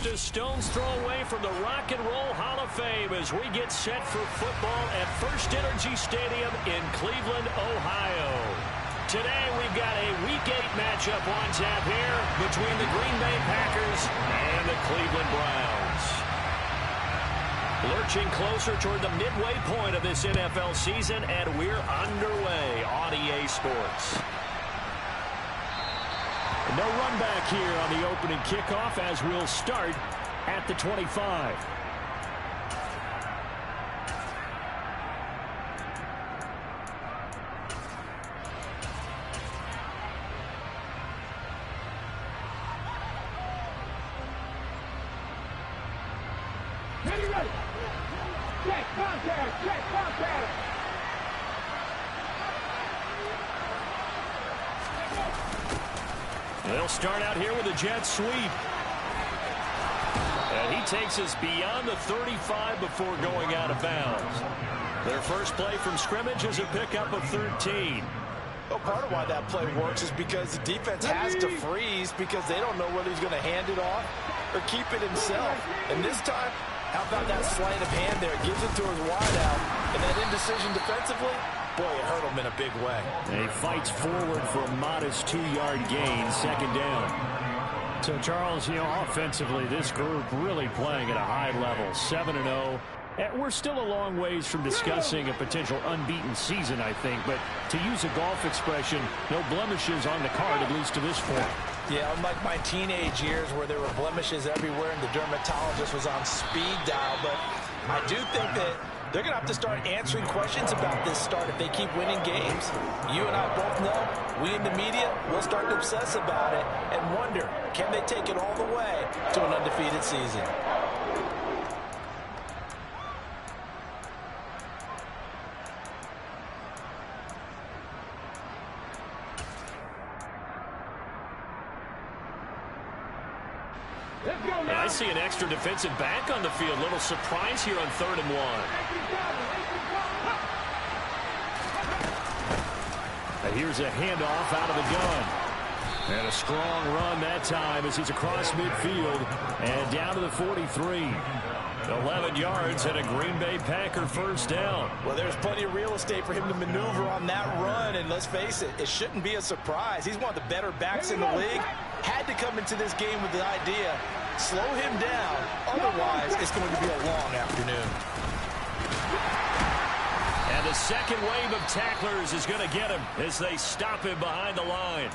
just a stone's throw away from the Rock and Roll Hall of Fame as we get set for football at First Energy Stadium in Cleveland, Ohio. Today we've got a Week 8 matchup on tap here between the Green Bay Packers and the Cleveland Browns. Lurching closer toward the midway point of this NFL season, and we're underway on EA Sports. No run back here on the opening kickoff as we'll start at the 25. Ready. Check contact. Check contact. They'll start out here with a jet sweep. And he takes us beyond the 35 before going out of bounds. Their first play from scrimmage is a pickup of 13. Well, part of why that play works is because the defense has to freeze because they don't know whether he's going to hand it off or keep it himself. And this time, how about that sleight of hand there? Gives it to his wideout. And that indecision defensively, boy, it hurt him in a big way. And he fights forward for a modest 2-yard gain, second down. So, Charles, offensively, this group really playing at a high level, 7-0. We're still a long ways from discussing a potential unbeaten season, I think. But to use a golf expression, no blemishes on the card, at least to this point. Yeah, unlike my teenage years where there were blemishes everywhere and the dermatologist was on speed dial. But I do think that they're going to have to start answering questions about this start if they keep winning games. You and I both know, we in the media will start to obsess about it and wonder, can they take it all the way to an undefeated season? And I see an extra defensive back on the field. Little surprise here on 3rd and 1. And here's a handoff out of the gun. And a strong run that time as he's across midfield and down to the 43. 11 yards and a Green Bay Packer first down. Well, there's plenty of real estate for him to maneuver on that run, and let's face it, it shouldn't be a surprise. He's one of the better backs in the league. Had to come into this game with the idea, slow him down, otherwise it's going to be a long afternoon. And the second wave of tacklers is going to get him as they stop him behind the line.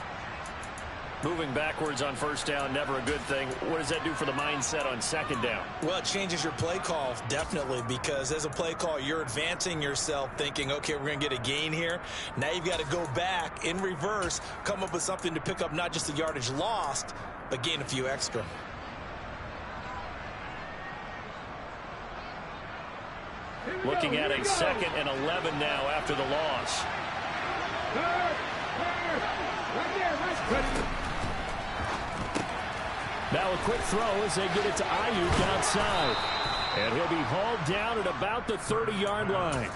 Moving backwards on first down, never a good thing. What does that do for the mindset on second down? Well, it changes your play call, definitely, because as a play call, you're advancing yourself thinking, okay, we're going to get a gain here. Now you've got to go back in reverse, come up with something to pick up not just the yardage lost, but gain a few extra. Looking at a 2nd and 11 now after the loss. Now a quick throw as they get it to Ayuk outside. And he'll be hauled down at about the 30-yard line.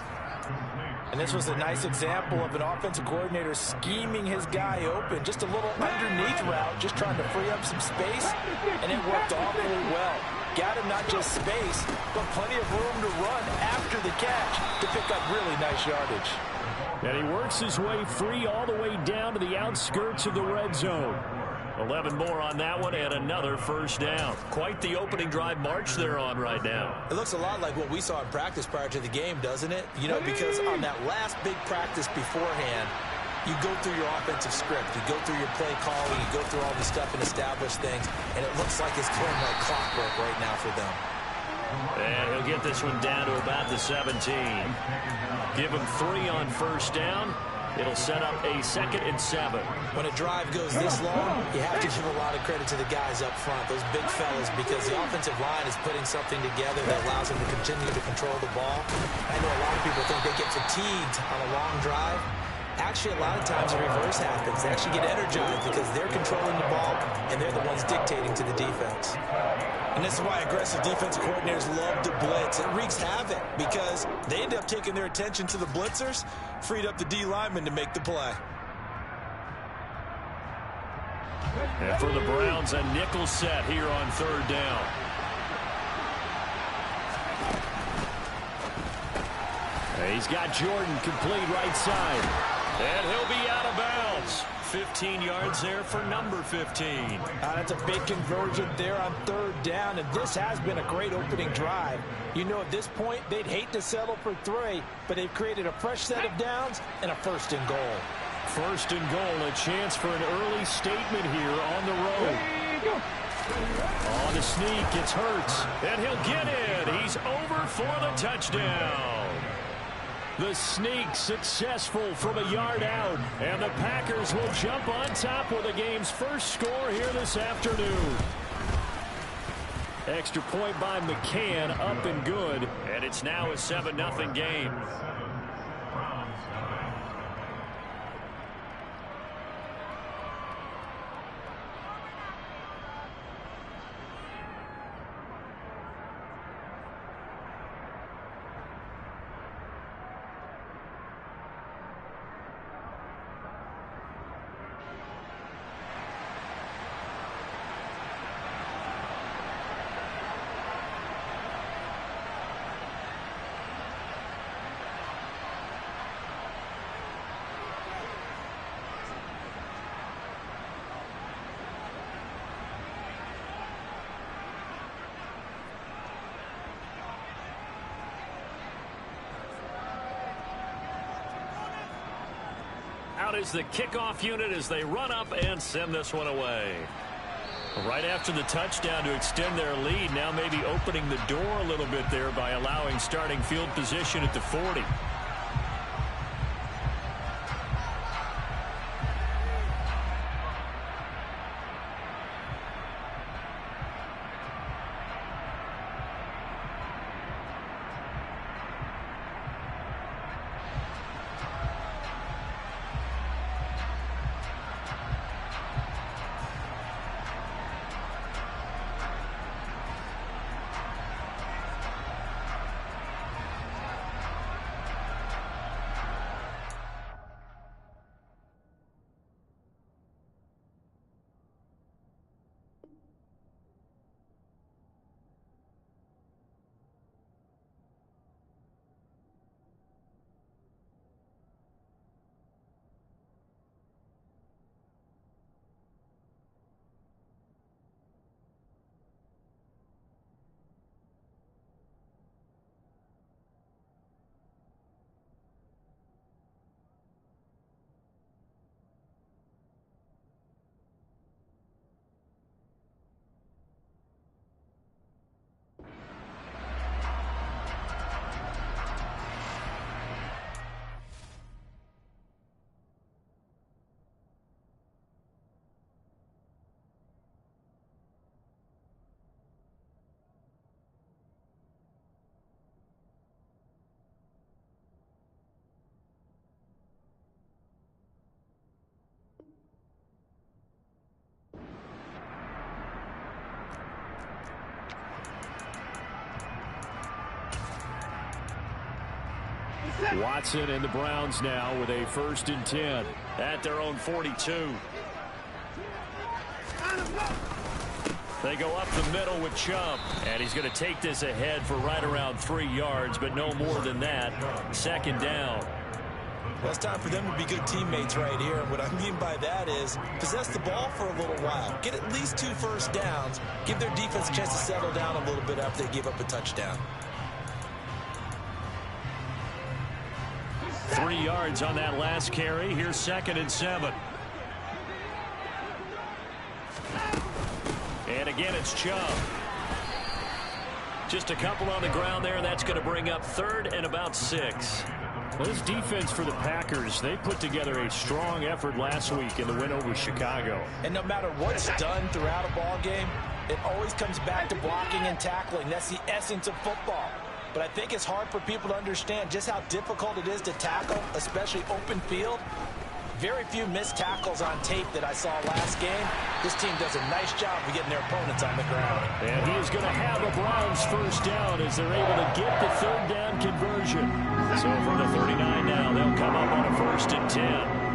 And this was a nice example of an offensive coordinator scheming his guy open. Just a little underneath route, just trying to free up some space. And it worked awfully well. Got him not just space, but plenty of room to run after the catch to pick up really nice yardage. And he works his way free all the way down to the outskirts of the red zone. 11 more on that one and another first down. Quite the opening drive march they're on right now. It looks a lot like what we saw in practice prior to the game, doesn't it? You know, because on that last big practice beforehand, you go through your offensive script, you go through your play calling, you go through all the stuff and establish things, and it looks like it's going like clockwork right now for them. And he'll get this one down to about the 17. Give him 3 on first down. It'll set up a 2nd and 7. When a drive goes this long, you have to give a lot of credit to the guys up front, those big fellas, because the offensive line is putting something together that allows them to continue to control the ball. I know a lot of people think they get fatigued on a long drive. Actually, a lot of times the reverse happens. They actually get energized because they're controlling the ball and they're the ones dictating to the defense. And this is why aggressive defensive coordinators love to blitz. It wreaks havoc because they end up taking their attention to the blitzers, freed up the D lineman to make the play. And for the Browns, a nickel set here on third down. He's got Jordan complete right side. And he'll be out of bounds. 15 yards there for number 15. That's a big conversion there on third down, and this has been a great opening drive. You know, at this point, they'd hate to settle for 3, but they've created a fresh set of downs and a first and goal. First and goal, a chance for an early statement here on the road. On the sneak, it's Hurts, and he'll get in. He's over for the touchdown. The sneak successful from a yard out, and the Packers will jump on top with the game's first score here this afternoon. Extra point by McCann, up and good, and it's now a 7-0 game. Out is the kickoff unit as they run up and send this one away. Right after the touchdown to extend their lead, now maybe opening the door a little bit there by allowing starting field position at the 40. Watson and the Browns now with a 1st and 10 at their own 42. They go up the middle with Chubb, and he's going to take this ahead for right around 3 yards, but no more than that. 2nd down. Well, it's time for them to be good teammates right here. And what I mean by that is possess the ball for a little while. Get at least 2 first downs. Give their defense a chance to settle down a little bit after they give up a touchdown. 3 yards on that last carry. Here's 2nd and 7. And again, it's Chubb. Just a couple on the ground there, and that's going to bring up 3rd and about 6. Well, this defense for the Packers, they put together a strong effort last week in the win over Chicago. And no matter what's done throughout a ball game, it always comes back to blocking and tackling. That's the essence of football. But I think it's hard for people to understand just how difficult it is to tackle, especially open field. Very few missed tackles on tape that I saw last game. This team does a nice job of getting their opponents on the ground. And he is going to have a Browns 1st down as they're able to get the 3rd down conversion. So from the 39 now, they'll come up on a 1st and 10.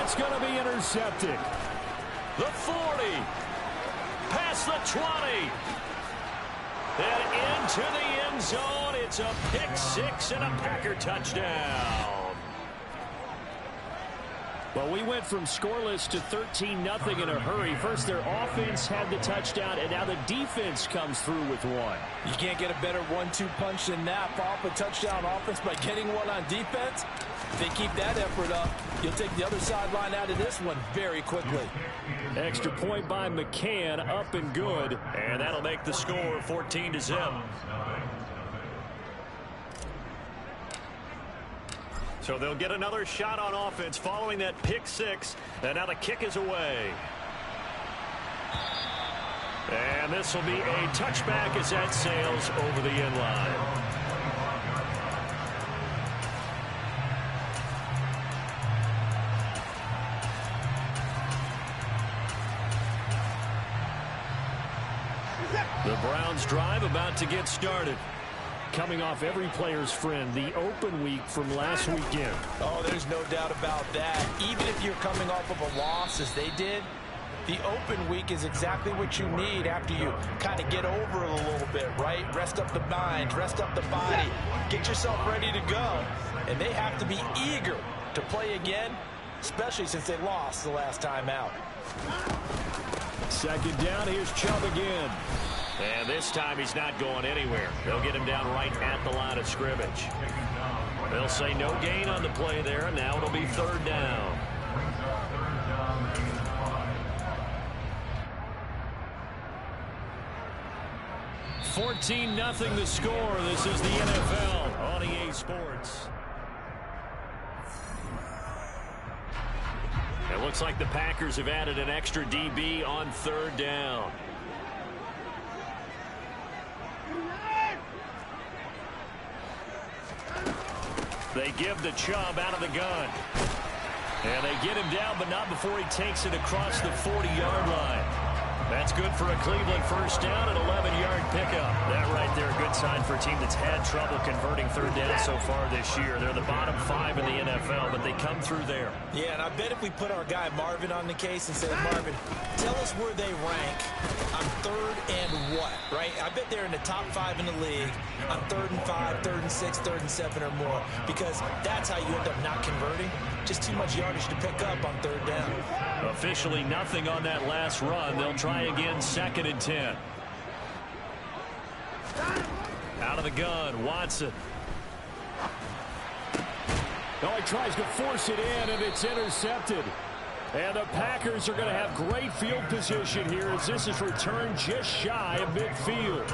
It's going to be intercepted. The 40. Past the 20. And into the end zone. It's a pick six and a Packer touchdown. Well, we went from scoreless to 13-0 in a hurry. First, their offense had the touchdown, and now the defense comes through with one. You can't get a better 1-2 punch than that. Follow up a touchdown offense by getting one on defense. If they keep that effort up, you'll take the other sideline out of this one very quickly. Extra point by McCann, up and good. And that'll make the score 14-0. So they'll get another shot on offense following that pick six. And now the kick is away. And this will be a touchback as that sails over the end line. The Browns drive about to get started. Coming off every player's friend, the open week from last weekend. Oh, there's no doubt about that. Even if you're coming off of a loss as they did, the open week is exactly what you need after you kind of get over it a little bit, right? Rest up the mind, rest up the body, get yourself ready to go. And they have to be eager to play again, especially since they lost the last time out. Second down, here's Chubb again. And this time he's not going anywhere. They'll get him down right at the line of scrimmage. They'll say no gain on the play there. Now it'll be third down. (14-0) the score. This is the NFL on EA Sports. It looks like the Packers have added an extra DB on third down. They give the Chubb out of the gun. And they get him down, but not before he takes it across the 40-yard line. That's good for a Cleveland first down, an 11-yard pickup. That right there, a good sign for a team that's had trouble converting third down so far this year. They're the bottom 5 in the NFL, but they come through there. Yeah, and I bet if we put our guy Marvin on the case and said, Marvin, tell us where they rank on third and what, right? I bet they're in the top 5 in the league on 3rd and 5, 3rd and 6, 3rd and 7 or more, because that's how you end up not converting. Just too much yardage to pick up on third down. Officially nothing on that last run. They'll try again, 2nd and 10. Out of the gun, Watson. Oh, he tries to force it in, and it's intercepted. And the Packers are going to have great field position here as this is returned just shy of midfield.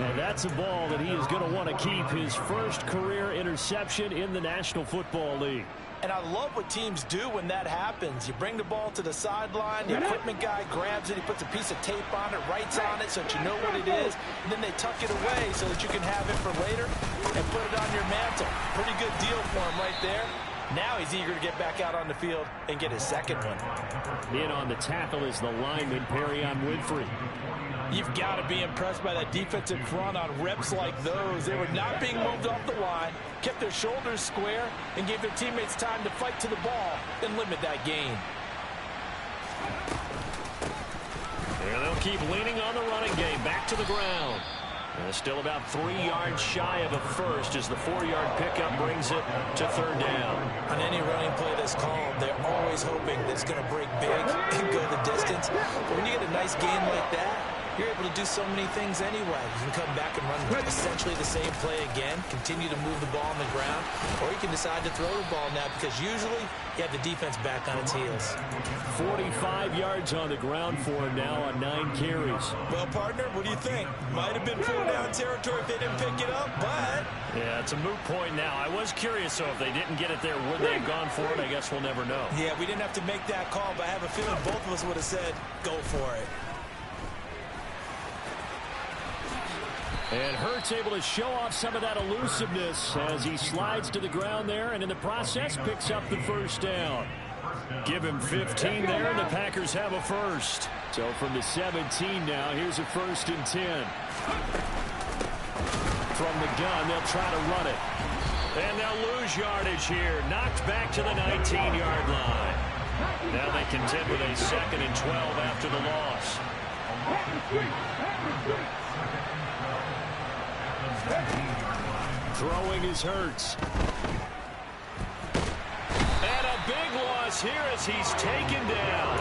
And that's a ball that he is going to want to keep, his first career interception in the National Football League. And I love what teams do when that happens. You bring the ball to the sideline, the equipment guy grabs it, he puts a piece of tape on it, writes on it so that you know what it is, and then they tuck it away so that you can have it for later and put it on your mantle. Pretty good deal for him right there. Now he's eager to get back out on the field and get his second one. In on the tackle is the lineman, Perrion Winfrey. You've got to be impressed by that defensive front on reps like those. They were not being moved off the line, kept their shoulders square, and gave their teammates time to fight to the ball and limit that gain. And they'll keep leaning on the running game. Back to the ground. And still about 3 yards shy of a first as the 4-yard pickup brings it to third down. On any running play that's called, they're always hoping that it's going to break big and go the distance. But when you get a nice gain like that, you're able to do so many things anyway. You can come back and run essentially the same play again, continue to move the ball on the ground, or you can decide to throw the ball now because usually you have the defense back on its heels. 45 yards on the ground for him now on 9 carries. Well, partner, what do you think? Might have been 4-down territory if they didn't pick it up, but... Yeah, it's a moot point now. I was curious, so if they didn't get it there, would they have gone for it? I guess we'll never know. Yeah, we didn't have to make that call, but I have a feeling both of us would have said, go for it. And Hurts able to show off some of that elusiveness as he slides to the ground there and in the process picks up the first down. Give him 15 there and the Packers have a first. So from the 17 now, here's a 1st and 10. From the gun, they'll try to run it. And they'll lose yardage here. Knocked back to the 19-yard line. Now they contend with a 2nd and 12 after the loss. Throwing is Hurts. And a big loss here as he's taken down.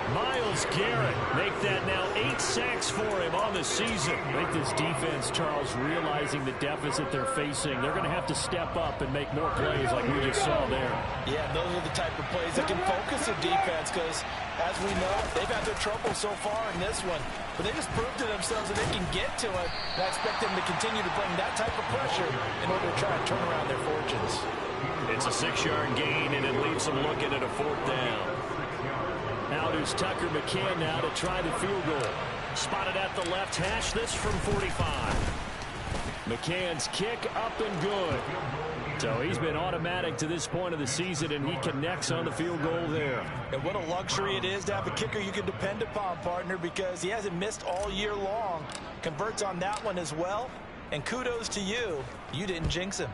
Myles Garrett make that now 8 sacks for him on the season. I think this defense, Charles, realizing the deficit they're facing, they're going to have to step up and make more plays like we just saw there. Yeah, those are the type of plays that can focus their defense because, as we know, they've had their trouble so far in this one. But they just proved to themselves that they can get to it. And I expect them to continue to bring that type of pressure in order to try and turn around their fortunes. It's a 6-yard gain, and it leaves them looking at a 4th down. Out is Tucker McCann now to try the field goal. Spotted at the left hash, this from 45. McCann's kick up and good. So he's been automatic to this point of the season, and he connects on the field goal there. And what a luxury it is to have a kicker you can depend upon, partner, because he hasn't missed all year long. Converts on that one as well. And kudos to you. You didn't jinx him.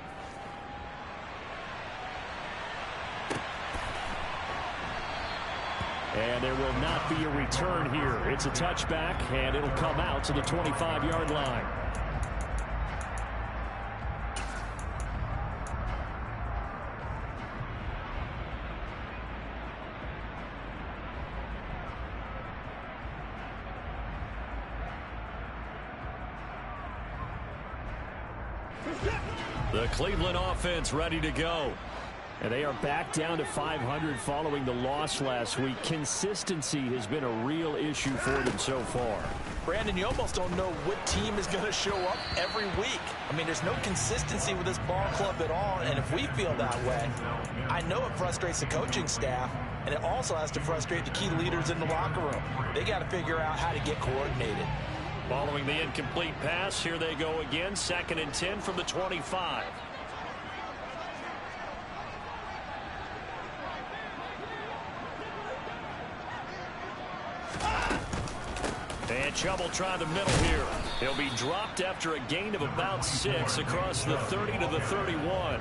And there will not be a return here. It's a touchback, and it'll come out to the 25-yard line. The Cleveland offense ready to go. And they are back down to 500 following the loss last week. Consistency has been a real issue for them so far. Brandon, you almost don't know what team is going to show up every week. I mean, there's no consistency with this ball club at all, and if we feel that way, I know it frustrates the coaching staff, and it also has to frustrate the key leaders in the locker room. They got to figure out how to get coordinated. Following the incomplete pass, here they go again, 2nd and 10 from the 25. And Chubb will try the middle here. He'll be dropped after a gain of about 6 across the 30 to the 31.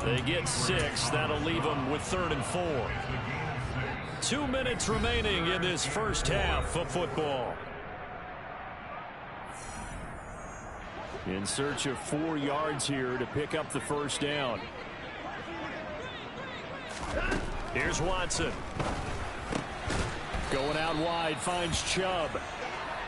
They get 6. That'll leave them with 3rd and 4. 2 minutes remaining in this first half of football. In search of 4 yards here to pick up the first down. Here's Watson. Going out wide, finds Chubb.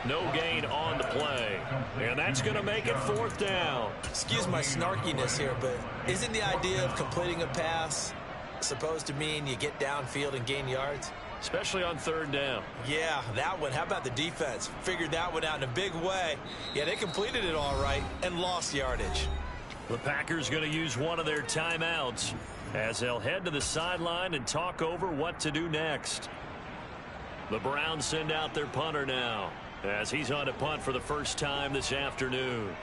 No gain on the play. And that's going to make it 4th down. Excuse my snarkiness here, but isn't the idea of completing a pass supposed to mean you get downfield and gain yards? Especially on 3rd down. Yeah, that one. How about the defense? Figured that one out in a big way. Yeah, they completed it all right and lost yardage. The Packers going to use one of their timeouts as they'll head to the sideline and talk over what to do next. The Browns send out their punter now as he's on a punt for the first time this afternoon.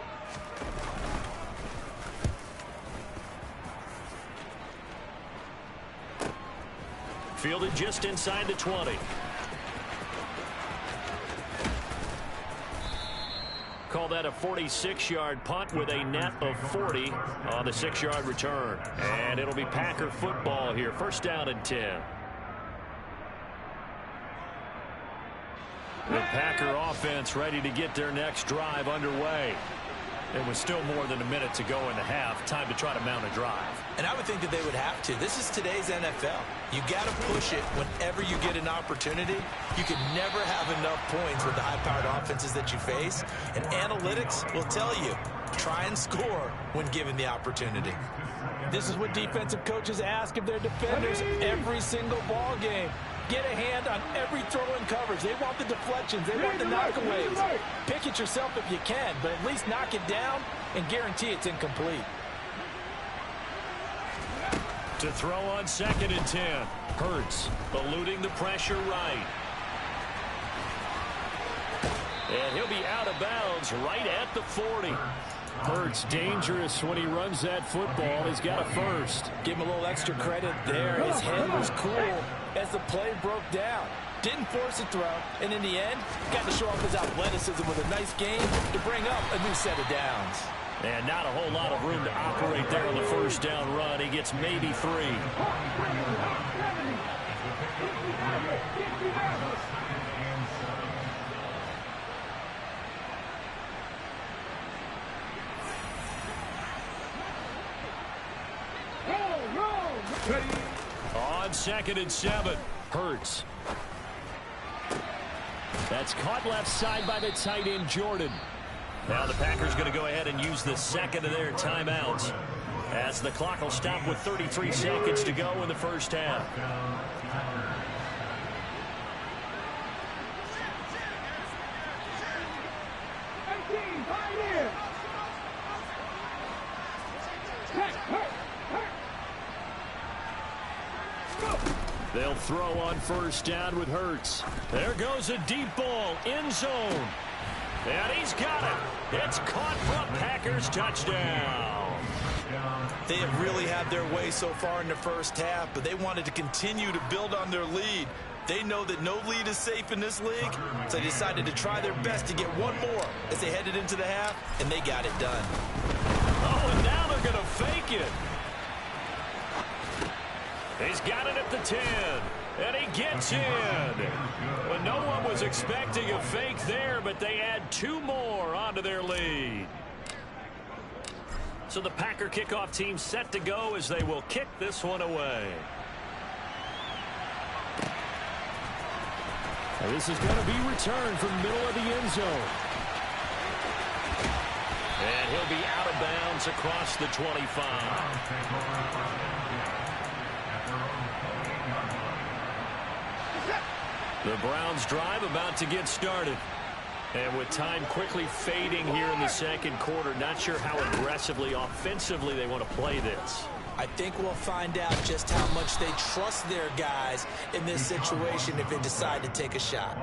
Fielded just inside the 20. Call that a 46-yard punt with a net of 40 on the 6-yard return. And it'll be Packer football here. 1st down and 10. The Packer offense ready to get their next drive underway. It was still more than a minute to go in the half. Time to try to mount a drive. And I would think that they would have to. This is today's NFL. You got to push it whenever you get an opportunity. You can never have enough points with the high-powered offenses that you face. And analytics will tell you, try and score when given the opportunity. This is what defensive coaches ask of their defenders every single ball game. Get a hand on every throw in coverage. They want the deflections. They want the knockaways. Pick it yourself if you can, but at least knock it down and guarantee it's incomplete. To throw on 2nd and 10. Hurts eluding the pressure right. And he'll be out of bounds right at the 40. Hurts dangerous when he runs that football. He's got a first. Give him a little extra credit there. His head was cool as the play broke down. Didn't force a throw, and in the end, got to show off his athleticism with a nice game to bring up a new set of downs. And not a whole lot of room to operate there on the 1st down run. He gets maybe 3. On 2nd and 7, Hurts. That's caught left side by the tight end, Jordan. Now the Packers going to go ahead and use the second of their timeouts, as the clock will stop with 33 seconds to go in the first half. They'll throw on first down with Hurts. There goes a deep ball, end zone. And he's got it. It's caught for a Packers touchdown. They have really had their way so far in the first half, but they wanted to continue to build on their lead. They know that no lead is safe in this league, so they decided to try their best to get one more as they headed into the half, and they got it done. Oh, and now they're going to fake it. He's got it at the 10, and he gets in. Well, no one was expecting a fake there, but they add 2 more onto their lead. So the Packer kickoff team set to go as they will kick this one away. Now this is going to be returned from the middle of the end zone. And he'll be out of bounds across the 25. The Browns drive about to get started. And with time quickly fading here in the second quarter, not sure how aggressively, offensively they want to play this. I think we'll find out just how much they trust their guys in this situation if they decide to take a shot.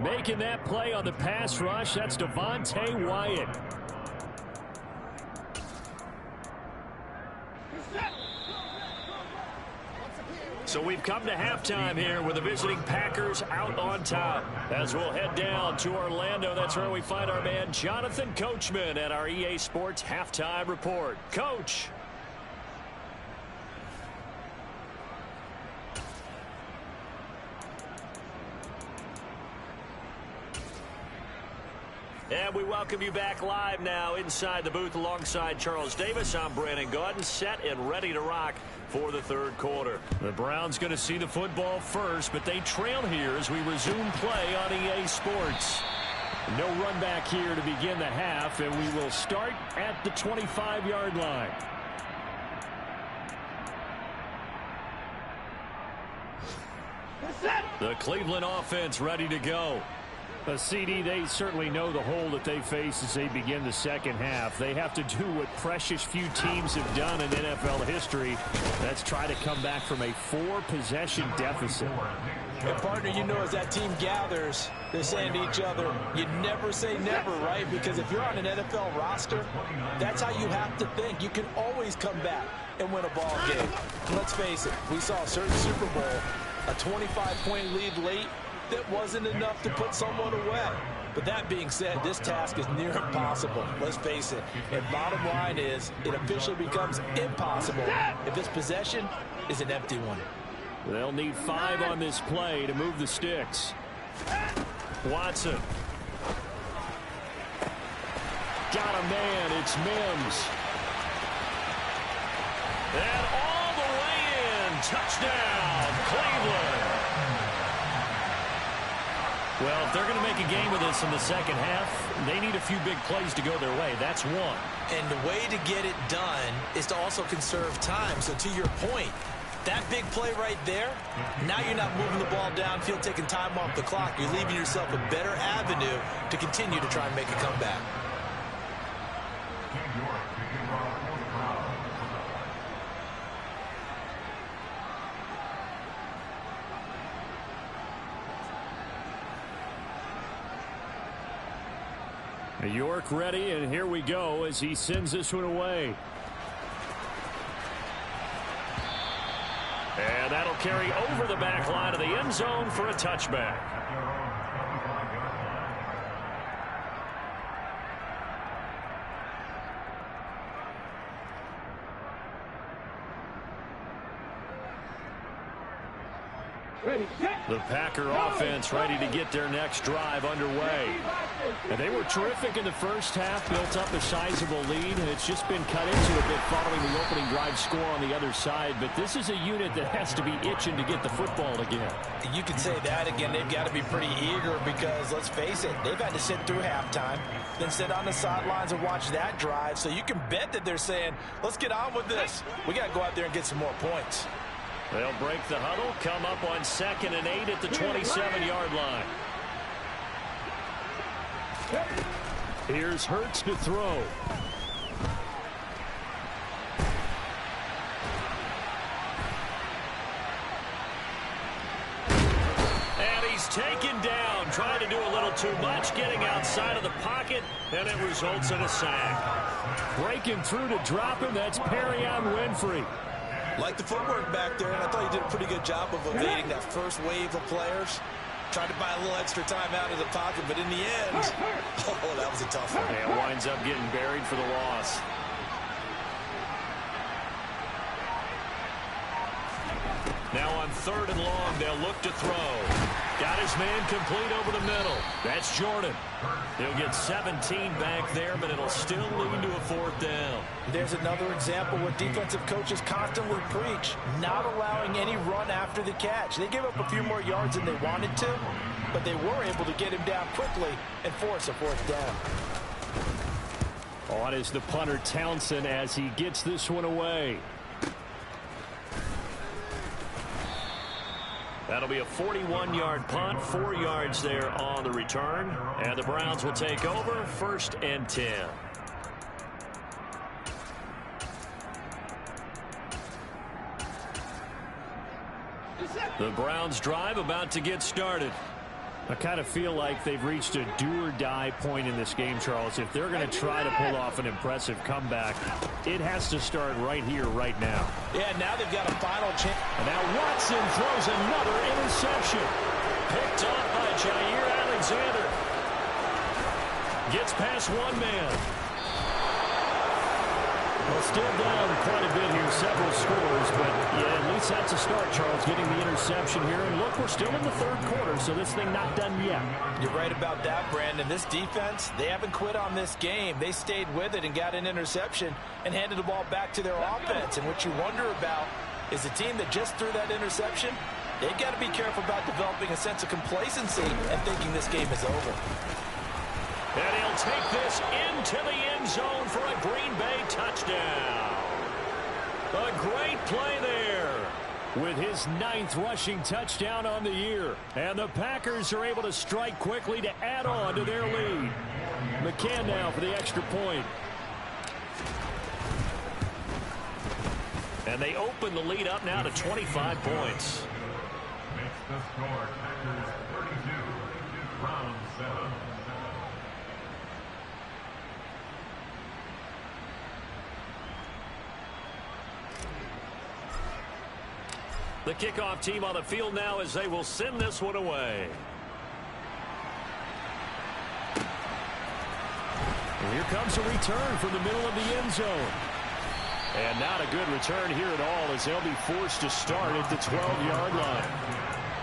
Making that play on the pass rush, that's Devontae Wyatt. So we've come to halftime here with the visiting Packers out on top. As we'll head down to Orlando, that's where we find our man Jonathan Coachman at our EA Sports Halftime Report. Coach. And we welcome you back live now inside the booth alongside Charles Davis. I'm Brandon Gaudin, set and ready to rock for the third quarter. The Browns going to see the football first, but they trail here as we resume play on EA Sports. No run back here to begin the half, and we will start at the 25-yard line. The Cleveland offense ready to go. CD, they certainly know the hole that they face as they begin the second half. They have to do what precious few teams have done in NFL history. That's try to come back from a 4-possession deficit. And partner, you know, as that team gathers, they're saying to each other, you never say never, right? Because if you're on an NFL roster, that's how you have to think. You can always come back and win a ball game. Let's face it, we saw a certain Super Bowl, a 25-point lead late, that wasn't enough to put someone away. But that being said, this task is near impossible. Let's face it. And bottom line is, it officially becomes impossible if this possession is an empty one. They'll need 5 on this play to move the sticks. Watson. Got a man. It's Mims. And all the way in. Touchdown, Cleveland. Well, if they're going to make a game of this in the second half, they need a few big plays to go their way. That's one. And the way to get it done is to also conserve time. So to your point, that big play right there, now you're not moving the ball downfield, taking time off the clock. You're leaving yourself a better avenue to continue to try and make a comeback. York ready, and here we go as he sends this one away. And that'll carry over the back line of the end zone for a touchback. The Packer offense ready to get their next drive underway. And they were terrific in the first half, built up a sizable lead, and it's just been cut into a bit following the opening drive score on the other side. But this is a unit that has to be itching to get the football again. You can say that again. They've got to be pretty eager because, let's face it, they've had to sit through halftime, then sit on the sidelines and watch that drive. So you can bet that they're saying, let's get on with this. We got to go out there and get some more points. They'll break the huddle, come up on 2nd and 8 at the 27-yard line. Here's Hurts to throw. And he's taken down, trying to do a little too much, getting outside of the pocket, and it results in a sack. Breaking through to drop him, that's Perrion Winfrey. Like the footwork back there, and I thought he did a pretty good job of evading that first wave of players. Tried to buy a little extra time out of the pocket, but in the end, oh, that was a tough one. Yeah, winds up getting buried for the loss. Now on 3rd and long, they'll look to throw. Got his man complete over the middle. That's Jordan. He'll get 17 back there, but it'll still lead to a 4th down. There's another example what defensive coaches constantly preach, not allowing any run after the catch. They gave up a few more yards than they wanted to, but they were able to get him down quickly and force a 4th down. On is the punter Townsend as he gets this one away. That'll be a 41-yard punt, 4 yards there on the return. And the Browns will take over, 1st and 10. The Browns drive about to get started. I kind of feel like they've reached a do-or-die point in this game, Charles. If they're going to try to pull off an impressive comeback, it has to start right here, right now. Yeah, now they've got a final chance. And now Watson throws another interception. Picked off by Jair Alexander. Gets past one man. Well, still down quite a bit here, several scores, but yeah, at least that's a start, Charles, getting the interception here. And look, we're still in the 3rd quarter, so this thing not done yet. You're right about that, Brandon. This defense, they haven't quit on this game. They stayed with it and got an interception and handed the ball back to their offense. And what you wonder about is the team that just threw that interception, they've got to be careful about developing a sense of complacency and thinking this game is over. And he'll take this into the end zone for a Green Bay touchdown. A great play there with his 9th rushing touchdown on the year. And the Packers are able to strike quickly to add on to their lead. McCann now for the extra point. And they open the lead up now to 25 points. Makes the score Packers 32, Browns 7. The kickoff team on the field now as they will send this one away. And here comes a return from the middle of the end zone. And not a good return here at all as they'll be forced to start at the 12-yard line.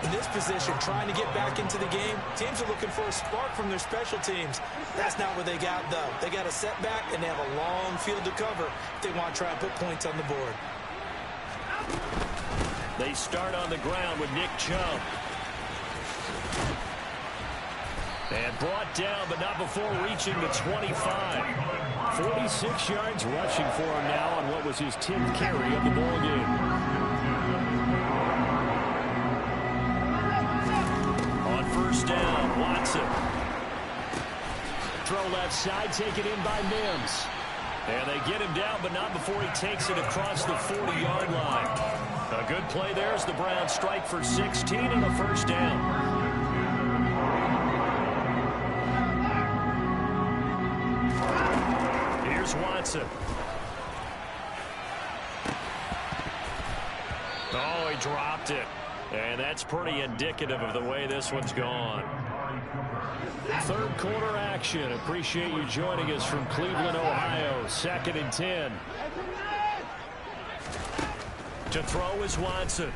In this position, trying to get back into the game, teams are looking for a spark from their special teams. That's not what they got, though. They got a setback, and they have a long field to cover if they want to try and put points on the board. They start on the ground with Nick Chubb. And brought down, but not before reaching the 25. 46 yards rushing for him now on what was his 10th carry of the ball game. On 1st down, Watson. Throw left side, taken in by Mims. And they get him down, but not before he takes it across the 40-yard line. A good play there as the Browns strike for 16 and a 1st down. Here's Watson. Oh, he dropped it. And that's pretty indicative of the way this one's gone. 3rd quarter action. Appreciate you joining us from Cleveland, Ohio. 2nd and 10. To throw is Watson.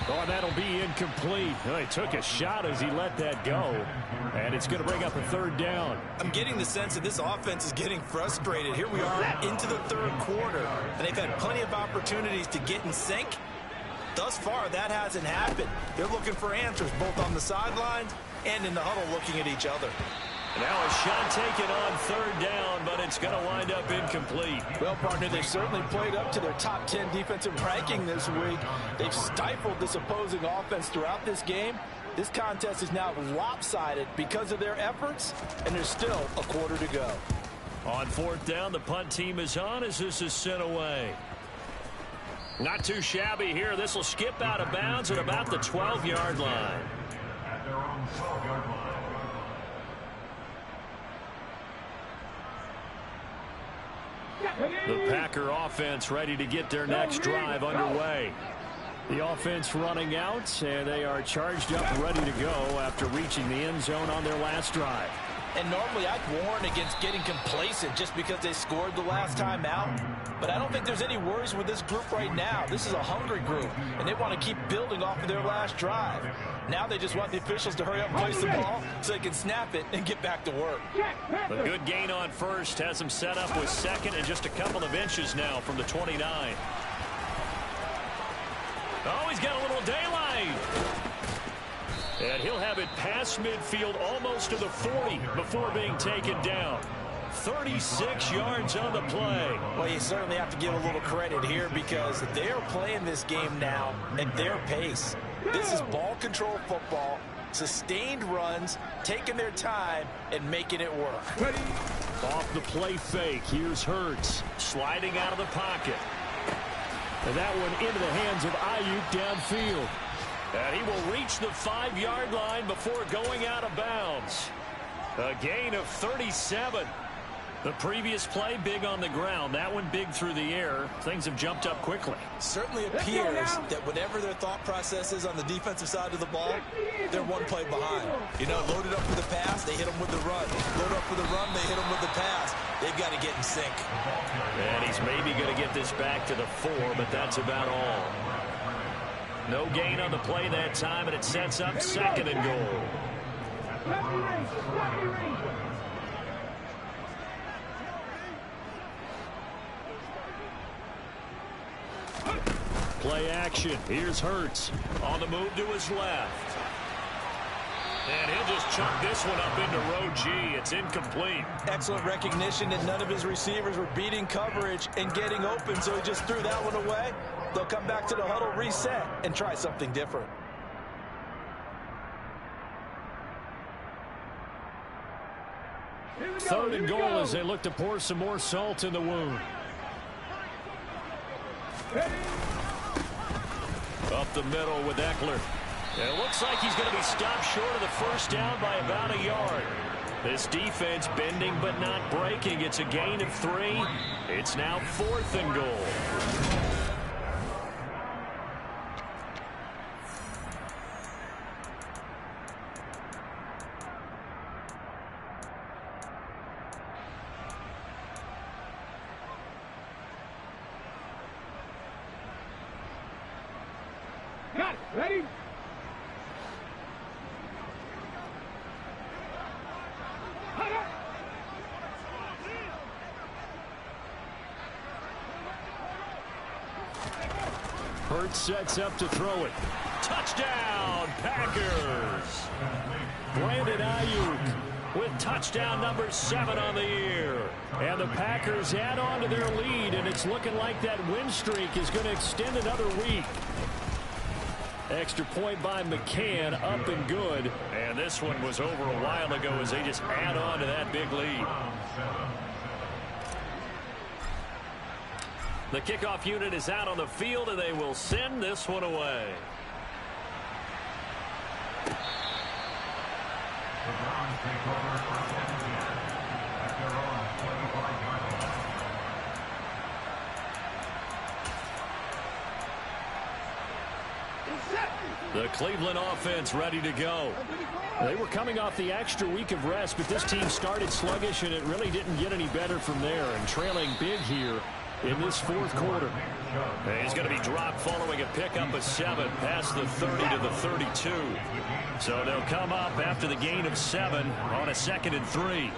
Oh, and that'll be incomplete. Oh, he took a shot as he let that go. And it's going to bring up a third down. I'm getting the sense that this offense is getting frustrated. Here we are into the third quarter, and they've had plenty of opportunities to get in sync. Thus far, that hasn't happened. They're looking for answers both on the sidelines and in the huddle looking at each other. Now a shot taken on third down, but it's going to wind up incomplete. Well, partner, they've certainly played up to their top 10 defensive ranking this week. They've stifled this opposing offense throughout this game. This contest is now lopsided because of their efforts, and there's still a quarter to go. On fourth down, the punt team is on as this is sent away. Not too shabby here. This will skip out of bounds at about the 12-yard line. At their own 12-yard line. The Packer offense ready to get their next drive underway. The offense running out, and they are charged up ready to go after reaching the end zone on their last drive. And normally I'd warn against getting complacent just because they scored the last time out. But I don't think there's any worries with this group right now. This is a hungry group, and they want to keep building off of their last drive. Now they just want the officials to hurry up and place the ball so they can snap it and get back to work. A good gain on first has them set up with second and just a couple of inches now from the 29. Oh, he's got a little daylight. And he'll have it past midfield almost to the 40 before being taken down. 36 yards on the play. Well, you certainly have to give a little credit here because they are playing this game now at their pace. This is ball control football, sustained runs, taking their time, and making it work. Off the play fake, here's Hurts, sliding out of the pocket. And that one into the hands of Ayuk downfield. And he will reach the 5-yard line before going out of bounds. A gain of 37. The previous play, big on the ground. That one big through the air. Things have jumped up quickly. Certainly appears that whatever their thought process is on the defensive side of the ball, they're one play behind. You know, loaded up for the pass, they hit them with the run. Loaded up for the run, they hit them with the pass. They've got to get in sync. And he's maybe going to get this back to the 4, but that's about all. No gain on the play that time, and it sets up second and goal. Play action. Here's Hurts on the move to his left. And he'll just chuck this one up into row G. It's incomplete. Excellent recognition that none of his receivers were beating coverage and getting open, so he just threw that one away. They'll come back to the huddle, reset, and try something different. Third and goal as they look to pour some more salt in the wound. Up the middle with Eckler. It looks like he's going to be stopped short of the first down by about a yard. This defense bending but not breaking. It's a gain of 3. It's now 4th and goal. Got it. Ready? Hurts sets up to throw it. Touchdown, Packers. Brandon Ayuk with touchdown number 7 on the year. And the Packers add on to their lead, and it's looking like that win streak is going to extend another week. Extra point by McCann, up and good. And this one was over a while ago as they just add on to that big lead. The kickoff unit is out on the field, and they will send this one away. The Browns take over first and 10 at their own 25-yard line. The Cleveland offense ready to go. They were coming off the extra week of rest, but this team started sluggish, and it really didn't get any better from there. And trailing big here in this fourth quarter. And he's going to be dropped following a pickup of 7 past the 30 to the 32. So they'll come up after the gain of 7 on a 2nd and 3.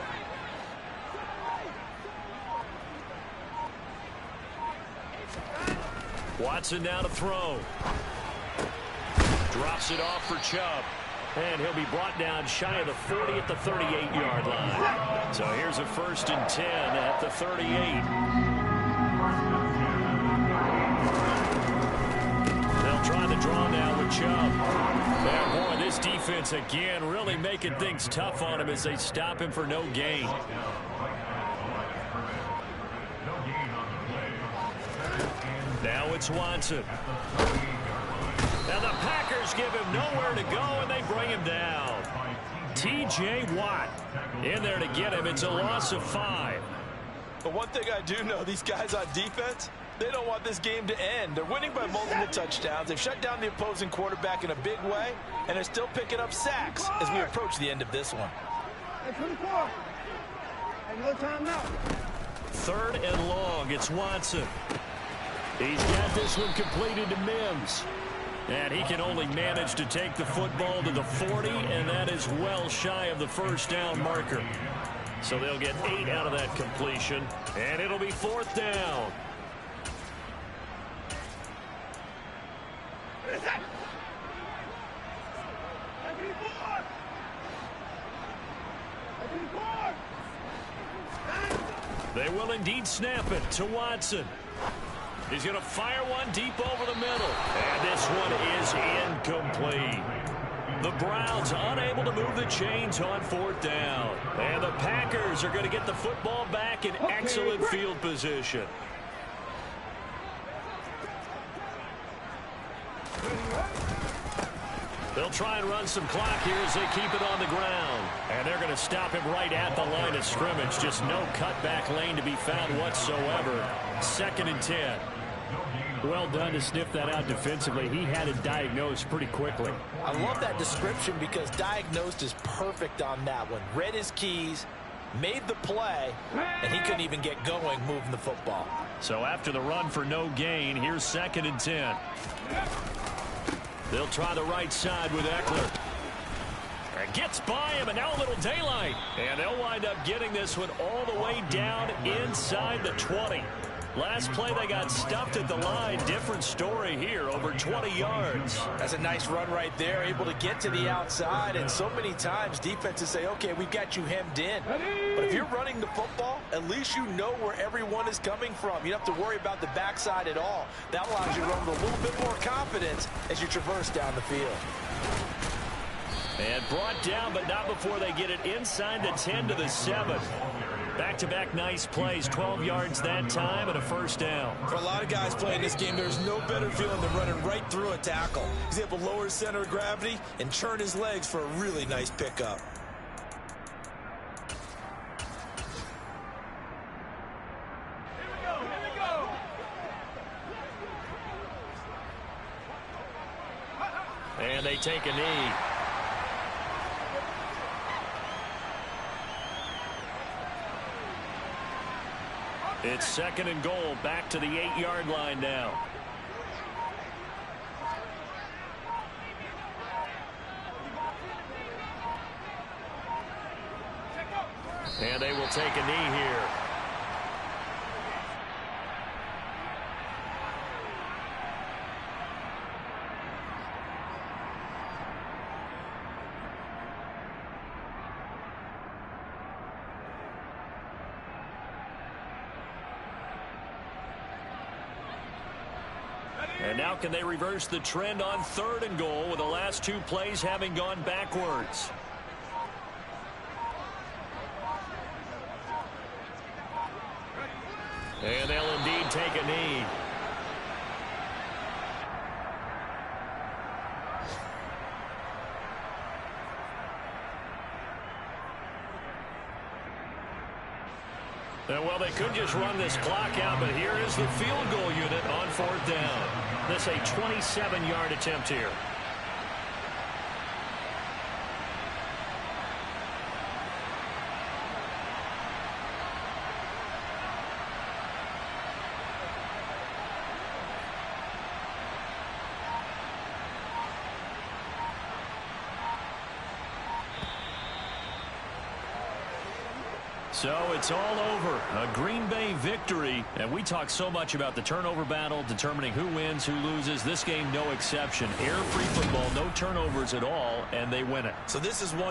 Watson now to throw. Drops it off for Chubb. And he'll be brought down shy of the 40 at the 38-yard line. So here's a 1st and 10 at the 38. They'll try the draw now with Chubb. Yeah, boy, this defense again really making things tough on him as they stop him for no gain. Now it's Watson. And the Packers give him nowhere to go, and they bring him down. T.J. Watt in there to get him. It's a loss of 5. But one thing I do know, these guys on defense, they don't want this game to end. They're winning by multiple touchdowns. They've shut down the opposing quarterback in a big way, and they're still picking up sacks as we approach the end of this one. Hey, 24. Hey, no timeout. 3rd and long. It's Watson. He's got this one completed to Mims. And he can only manage to take the football to the 40, and that is well shy of the 1st down marker. So they'll get 8 out of that completion, and it'll be 4th down. They will indeed snap it to Watson. He's going to fire one deep over the middle. And this one is incomplete. The Browns unable to move the chains on 4th down. And the Packers are going to get the football back in excellent field position. They'll try and run some clock here as they keep it on the ground. And they're going to stop him right at the line of scrimmage. Just no cutback lane to be found whatsoever. 2nd and 10. Well done to sniff that out defensively. He had it diagnosed pretty quickly. I love that description because diagnosed is perfect on that one. Read his keys, made the play, and he couldn't even get going moving the football. So after the run for no gain, here's 2nd and 10. They'll try the right side with Eckler. And gets by him, and now a little daylight. And they'll wind up getting this one all the way down inside the 20. Last play, they got stuffed at the line. Different story here, over 20 yards. That's a nice run right there, able to get to the outside. And so many times, defenses say, okay, we've got you hemmed in. But if you're running the football, at least you know where everyone is coming from. You don't have to worry about the backside at all. That allows you to run with a little bit more confidence as you traverse down the field. And brought down, but not before they get it inside the 10 to the 7. Back-to-back nice plays, 12 yards that time and a 1st down. For a lot of guys playing this game, there's no better feeling than running right through a tackle. He's able to lower his center of gravity and churn his legs for a really nice pickup. Here we go. And they take a knee. It's 2nd and goal, back to the 8-yard line now. And they will take a knee here. And now can they reverse the trend on 3rd and goal with the last 2 plays having gone backwards? And they'll indeed take a knee. Well, they could just run this clock out, but here is the field goal unit on 4th down. This a 27-yard attempt here. So it's all over. A Green Bay victory. And we talk so much about the turnover battle, determining who wins, who loses. This game, no exception. Air-free football, no turnovers at all, and they win it. So this is one